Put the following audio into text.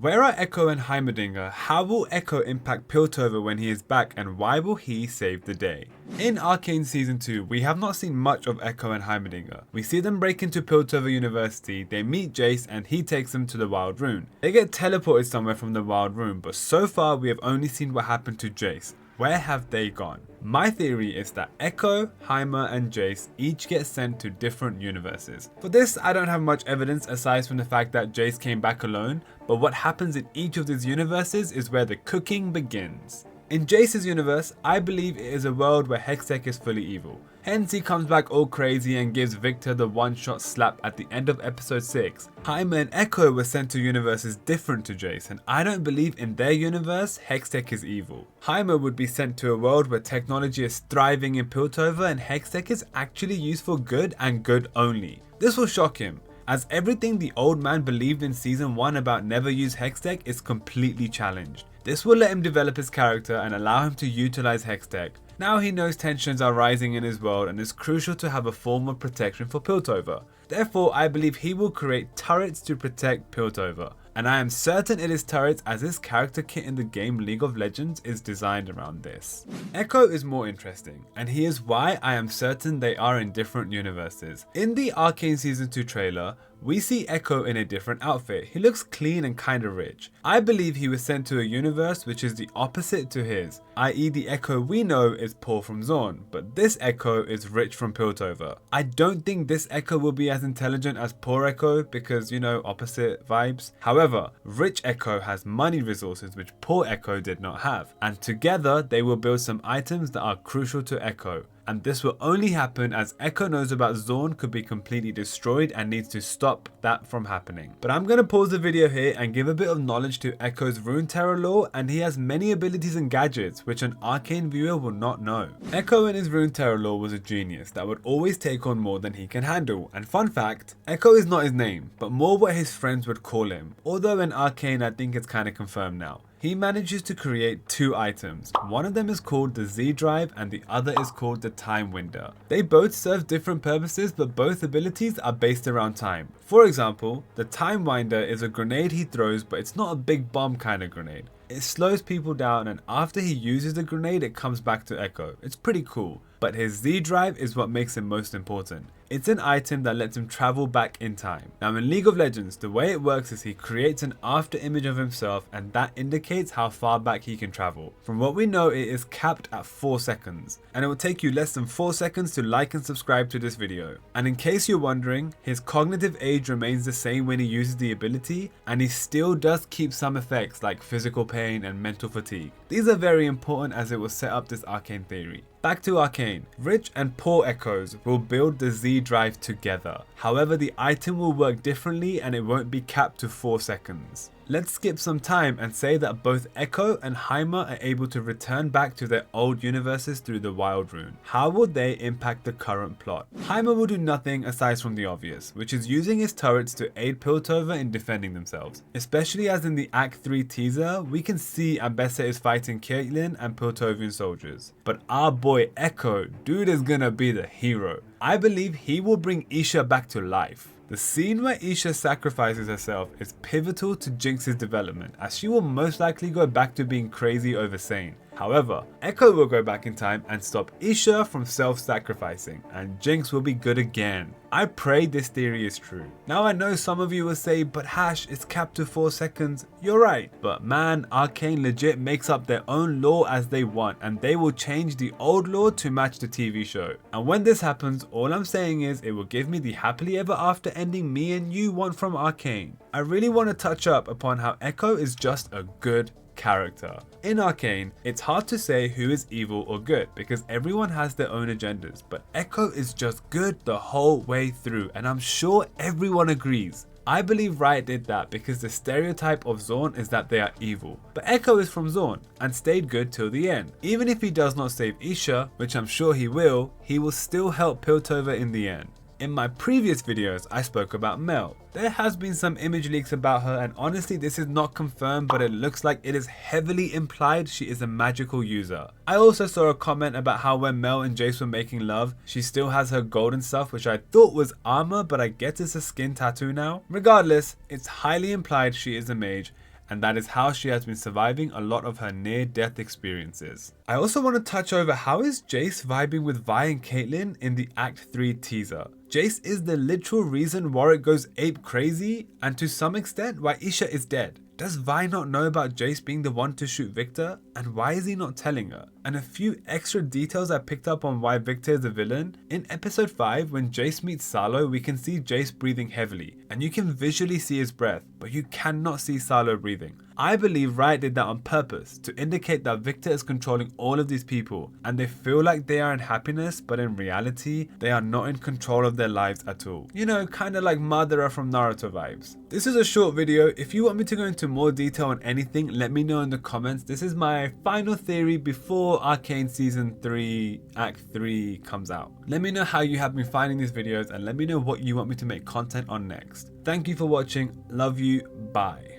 Where are Ekko and Heimerdinger? How will Ekko impact Piltover when he is back, and why will he save the day? In Arcane Season 2, we have not seen much of Ekko and Heimerdinger. We see them break into Piltover University, they meet Jace and he takes them to the Wild Rune. They get teleported somewhere from the Wild Rune, but so far we have only seen what happened to Jace. Where have they gone? My theory is that Ekko, Heimer and Jace each get sent to different universes. For this, I don't have much evidence aside from the fact that Jace came back alone, but what happens in each of these universes is where the cooking begins. In Jace's universe, I believe it is a world where Hextec is fully evil. Hence he comes back all crazy and gives Viktor the one-shot slap at the end of episode 6. Heimer and Ekko were sent to universes different to Jace, and I don't believe in their universe Hextec is evil. Heimer would be sent to a world where technology is thriving in Piltover and Hextec is actually used for good and good only. This will shock him, as everything the old man believed in season 1 about never use Hextec is completely challenged. This will let him develop his character and allow him to utilize Hextec. Now he knows tensions are rising in his world and it's crucial to have a form of protection for Piltover. Therefore, I believe he will create turrets to protect Piltover. And I am certain it is turrets, as his character kit in the game League of Legends is designed around this. Ekko is more interesting, and he is why I am certain they are in different universes. In the Arcane Season 2 trailer, we see Ekko in a different outfit. He looks clean and kinda rich. I believe he was sent to a universe which is the opposite to his, i.e. the Ekko we know is poor from Zorn, but this Ekko is rich from Piltover. I don't think this Ekko will be as intelligent as poor Ekko because, you know, opposite vibes. However, rich Ekko has money resources which poor Ekko did not have, and together they will build some items that are crucial to Ekko. And this will only happen as Ekko knows about Zorn could be completely destroyed and needs to stop that from happening. But I'm going to pause the video here and give a bit of knowledge to Ekko's Rune Terror lore, and he has many abilities and gadgets which an Arcane viewer will not know. Ekko in his Rune Terror lore was a genius that would always take on more than he can handle, and fun fact, Ekko is not his name, but more what his friends would call him, although in Arcane I think it's kinda confirmed now. He manages to create 2 items. One of them is called the Z Drive and the other is called the Time Winder. They both serve different purposes, but both abilities are based around time. For example, the Time Winder is a grenade he throws, but it's not a big bomb kind of grenade. It slows people down, and after he uses the grenade it comes back to Ekko. It's pretty cool. But his Z Drive is what makes him most important. It's an item that lets him travel back in time. Now in League of Legends, the way it works is he creates an after image of himself and that indicates how far back he can travel. From what we know, it is capped at 4 seconds. And it will take you less than 4 seconds to like and subscribe to this video. And in case you're wondering, his cognitive age remains the same when he uses the ability, and he still does keep some effects like physical pain and mental fatigue. These are very important as it will set up this Arcane theory. Back to Arcane. Rich and poor Ekkos will build the Z Drive together. However, the item will work differently and it won't be capped to 4 seconds. Let's skip some time and say that both Ekko and Heimer are able to return back to their old universes through the Wild Rune. How will they impact the current plot? Heimer will do nothing aside from the obvious, which is using his turrets to aid Piltover in defending themselves. Especially as in the Act 3 teaser, we can see Ambessa is fighting Caitlyn and Piltovian soldiers. But our boy Ekko, dude is gonna be the hero. I believe he will bring Isha back to life. The scene where Isha sacrifices herself is pivotal to Jinx's development, as she will most likely go back to being crazy over Sane. However, Ekko will go back in time and stop Isha from self-sacrificing, and Jinx will be good again. I pray this theory is true. Now I know some of you will say, but Hash, it's capped to 4 seconds. You're right, but man, Arcane legit makes up their own lore as they want, and they will change the old lore to match the TV show. And when this happens, all I'm saying is it will give me the happily ever after ending me and you want from Arcane. I really want to touch up upon how Ekko is just a good character. In Arcane, it's hard to say who is evil or good because everyone has their own agendas, but Ekko is just good the whole way through, and I'm sure everyone agrees. I believe Riot did that because the stereotype of Zorn is that they are evil, but Ekko is from Zorn and stayed good till the end. Even if he does not save Isha, which I'm sure he will still help Piltover in the end. In my previous videos, I spoke about Mel. There has been some image leaks about her, and honestly this is not confirmed, but it looks like it is heavily implied she is a magical user. I also saw a comment about how when Mel and Jace were making love, she still has her golden stuff, which I thought was armor, but I guess it's a skin tattoo now. Regardless, it's highly implied she is a mage, and that is how she has been surviving a lot of her near-death experiences. I also want to touch over how is Jayce vibing with Vi and Caitlyn in the Act 3 teaser. Jayce is the literal reason Warwick goes ape crazy, and to some extent why Isha is dead. Does Vi not know about Jayce being the one to shoot Viktor, and why is he not telling her? And a few extra details I picked up on why Viktor is a villain. In episode 5, when Jayce meets Salo, we can see Jayce breathing heavily, and you can visually see his breath, but you cannot see Salo breathing. I believe Riot did that on purpose to indicate that Viktor is controlling all of these people, and they feel like they are in happiness, but in reality, they are not in control of their lives at all. You know, kinda like Madara from Naruto vibes. This is a short video. If you want me to go into more detail on anything, let me know in the comments. This is my final theory before Arcane Season 3 Act 3 comes out. Let me know how you have been finding these videos, and let me know what you want me to make content on next. Thank you for watching. Love you. Bye.